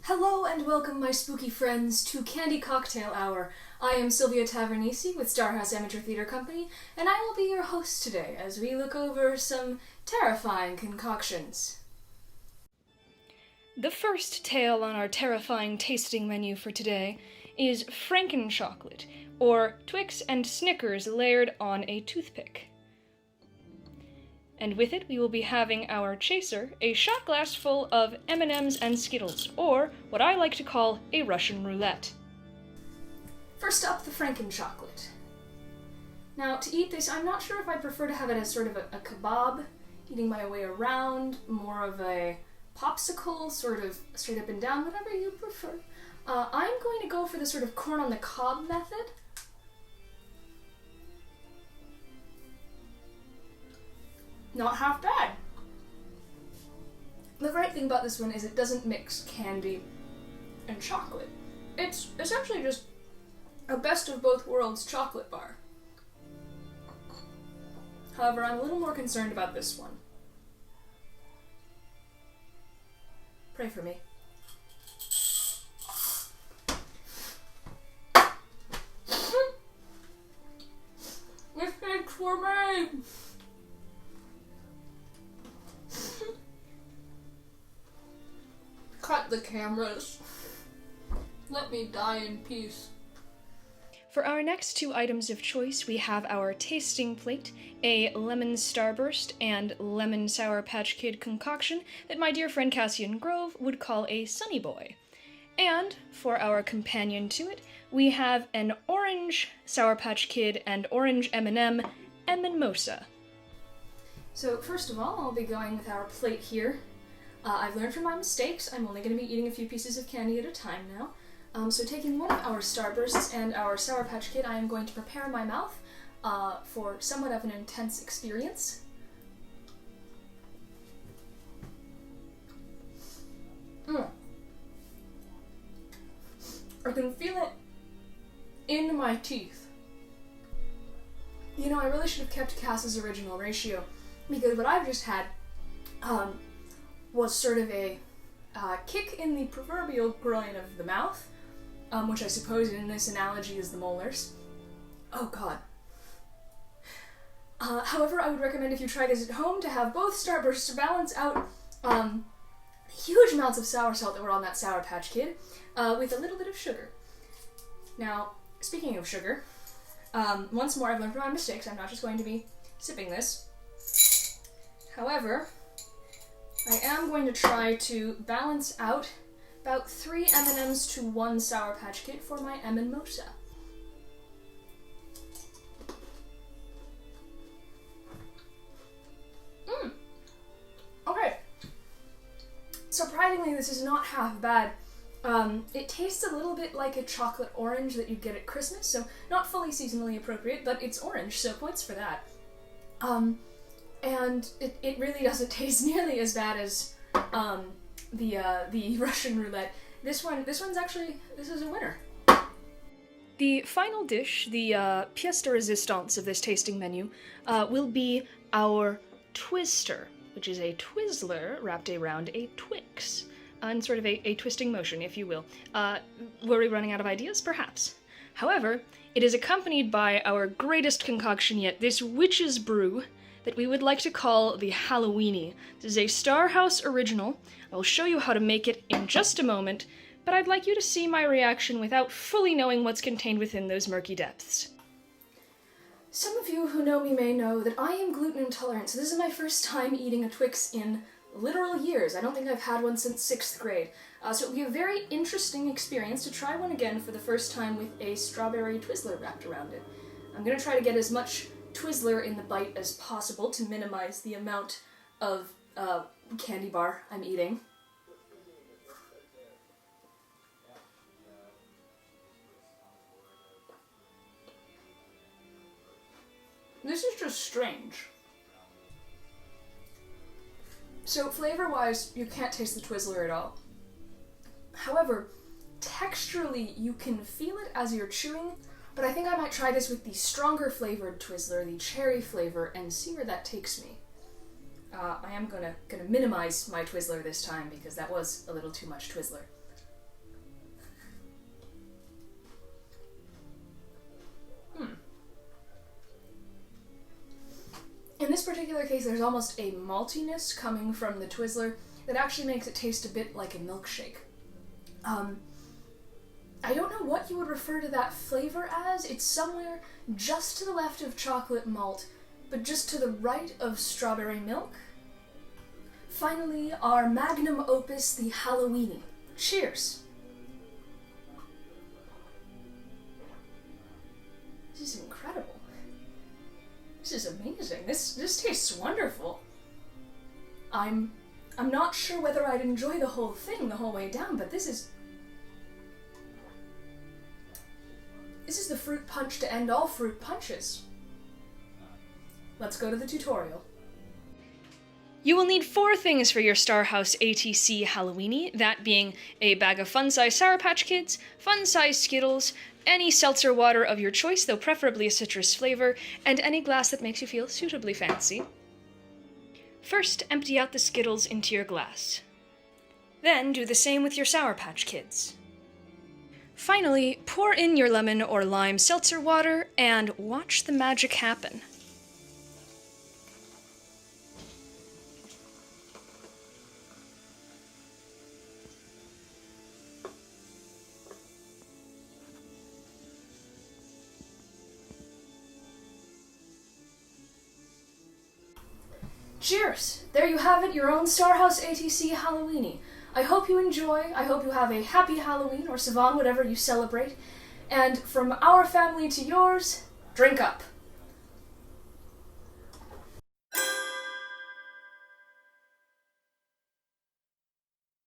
Hello and welcome, my spooky friends, to Candy Cocktail Hour. I am Sylvia Tavernisi with Starhouse Amateur Theatre Company, and I will be your host today as we look over some terrifying concoctions. The first tale on our terrifying tasting menu for today is Franken Chocolate, or Twix and Snickers layered on a toothpick. And with it, we will be having our chaser, a shot glass full of M&Ms and Skittles, or what I like to call a Russian roulette. First up, the Franken Chocolate. Now, to eat this, I'm not sure if I prefer to have it as sort of a kebab, eating my way around, more of a popsicle, sort of straight up and down, whatever you prefer. I'm going to go for the sort of corn on the cob method. Not half bad. The great thing about this one is it doesn't mix candy and chocolate. It's essentially just a best of both worlds chocolate bar. However, I'm a little more concerned about this one. Pray for me. This is for me! Cut the cameras. Let me die in peace. For our next two items of choice, we have our tasting plate, a lemon starburst and lemon Sour Patch Kid concoction that my dear friend Cassian Grove would call a Sunny Boy. And for our companion to it, we have an orange Sour Patch Kid and orange M&M and mimosa. So first of all, I'll be going with our plate here. I've learned from my mistakes. I'm only going to be eating a few pieces of candy at a time now. So taking one of our Starbursts and our Sour Patch Kid, I am going to prepare my mouth for somewhat of an intense experience. I can feel it in my teeth. You know, I really should have kept Cass's original ratio, because what I've just had was sort of a kick in the proverbial groin of the mouth, which I suppose in this analogy is the molars. Oh god. However, I would recommend if you try this at home to have both Starbursts to balance out huge amounts of sour salt that were on that Sour Patch Kid, with a little bit of sugar. Now, speaking of sugar, once more I've learned from my mistakes. I'm not just going to be sipping this. However, I am going to try to balance out about 3 M&Ms to 1 Sour Patch Kid for my M&Mosa. Okay. Surprisingly, this is not half bad. It tastes a little bit like a chocolate orange that you get at Christmas, so not fully seasonally appropriate, but it's orange, so points for that. And it really doesn't taste nearly as bad as the Russian roulette. This is a winner. The final dish, the pièce de résistance of this tasting menu, will be our Twister, which is a Twizzler wrapped around a Twix, in sort of a twisting motion, if you will. Were we running out of ideas? Perhaps. However, it is accompanied by our greatest concoction yet, this witch's brew, that we would like to call the Halloweeny. This is a Starhouse original. I will show you how to make it in just a moment, but I'd like you to see my reaction without fully knowing what's contained within those murky depths. Some of you who know me may know that I am gluten intolerant, so this is my first time eating a Twix in literal years. I don't think I've had one since 6th grade. So it'll be a very interesting experience to try one again for the first time with a strawberry Twizzler wrapped around it. I'm going to try to get as much Twizzler in the bite as possible to minimize the amount of candy bar I'm eating. This is just strange. So flavor-wise, you can't taste the Twizzler at all. However, texturally, you can feel it as you're chewing, but I think I might try this with the stronger flavored Twizzler, the cherry flavor, and see where that takes me. I am gonna minimize my Twizzler this time because that was a little too much Twizzler. this particular case, there's almost a maltiness coming from the Twizzler that actually makes it taste a bit like a milkshake. I don't know what you would refer to that flavor as. It's somewhere just to the left of chocolate malt, but just to the right of strawberry milk. Finally, our magnum opus, the Halloweeny. Cheers! This is incredible. This is amazing. This tastes wonderful. I'm not sure whether I'd enjoy the whole thing the whole way down, but this is the fruit punch to end all fruit punches. Let's go to the tutorial. You will need 4 things for your Star House ATC Halloweeny, that being a bag of fun-size Sour Patch Kids, fun-size Skittles, any seltzer water of your choice, though preferably a citrus flavor, and any glass that makes you feel suitably fancy. First, empty out the Skittles into your glass. Then do the same with your Sour Patch Kids. Finally, pour in your lemon or lime seltzer water and watch the magic happen. Cheers! There you have it, your own Star House ATC Halloweeny. I hope you enjoy, I hope you have a happy Halloween, or Savan, whatever you celebrate. And from our family to yours, drink up.